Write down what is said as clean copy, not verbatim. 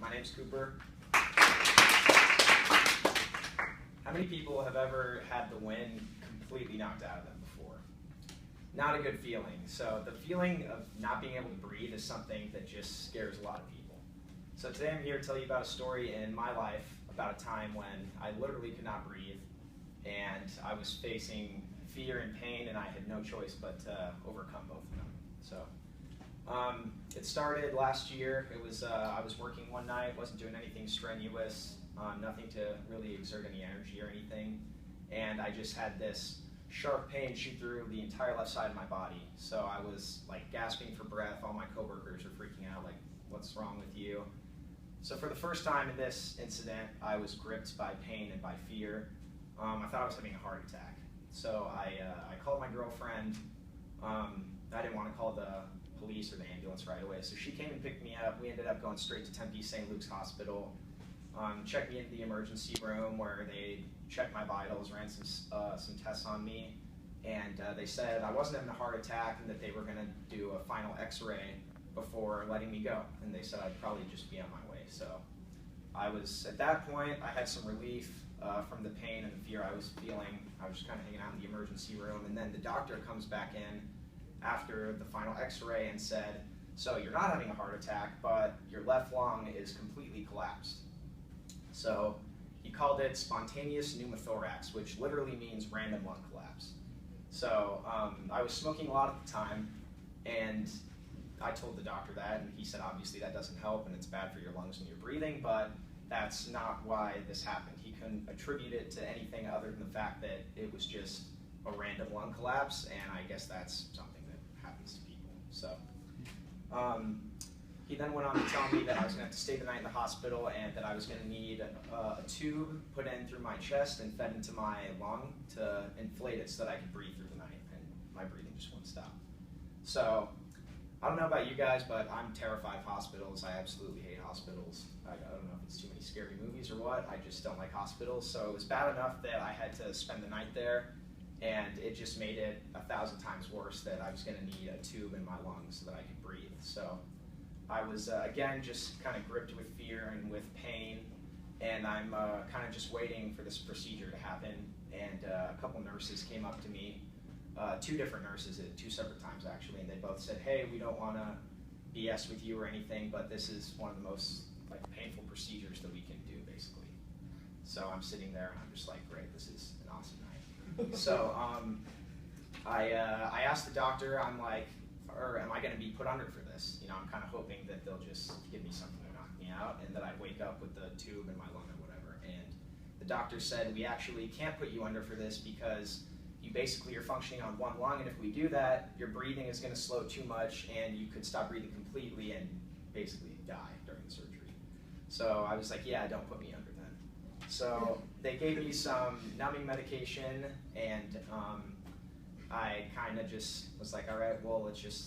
My name's Cooper. How many people have ever had the wind completely knocked out of them before? Not a good feeling. So the feeling of not being able to breathe is something that just scares a lot of people. So today I'm here to tell you about a story in my life about a time when I literally could not breathe and I was facing fear and pain and I had no choice but to overcome both of them. So it started last year. It was I was working one night, wasn't doing anything strenuous, nothing to really exert any energy or anything, and I just had this sharp pain shoot through the entire left side of my body. So I was like gasping for breath. All my coworkers are freaking out, like, what's wrong with you? So for the first time in this incident, I was gripped by pain and by fear. I thought I was having a heart attack. So I called my girlfriend. I didn't want to call the police or the ambulance right away, so she came and picked me up. We ended up going straight to Tempe St. Luke's Hospital, checked me into the emergency room where they checked my vitals, ran some tests on me, and they said I wasn't having a heart attack and that they were going to do a final x-ray before letting me go, and they said I'd probably just be on my way. So I was, at that point, I had some relief from the pain and the fear I was feeling. I was just kind of hanging out in the emergency room, and then the doctor comes back in after the final x-ray and said, so you're not having a heart attack, but your left lung is completely collapsed. So he called it spontaneous pneumothorax, which literally means random lung collapse. So I was smoking a lot at the time, and I told the doctor that, and he said obviously that doesn't help and it's bad for your lungs when you're breathing, but that's not why this happened. He couldn't attribute it to anything other than the fact that it was just a random lung collapse, and I guess that's something that happens to people. So he then went on to tell me that I was going to have to stay the night in the hospital and that I was going to need a tube put in through my chest and fed into my lung to inflate it so that I could breathe through the night, and my breathing just wouldn't stop. So I don't know about you guys, but I'm terrified of hospitals. I absolutely hate hospitals. I don't know if it's too many scary movies or what. I just don't like hospitals. So it was bad enough that I had to spend the night there, and it just made it 1,000 times worse that I was going to need a tube in my lungs so that I could breathe. So I was, again, just kind of gripped with fear and with pain, and I'm kind of just waiting for this procedure to happen. And a couple nurses came up to me, two different nurses at two separate times actually, and they both said, hey, we don't want to BS with you or anything, but this is one of the most painful procedures that we can do, basically. So I'm sitting there and I'm just like, great, this is an awesome night. So I asked the doctor, I'm like, or am I going to be put under for this? You know, I'm kind of hoping that they'll just give me something to knock me out and that I'd wake up with the tube in my lung or whatever. And the doctor said, we actually can't put you under for this because you basically are functioning on one lung, and if we do that, your breathing is going to slow too much and you could stop breathing completely and basically die during the surgery. So I was like, yeah, don't put me under then. So they gave me some numbing medication, and I kind of just was like, all right, well, let's just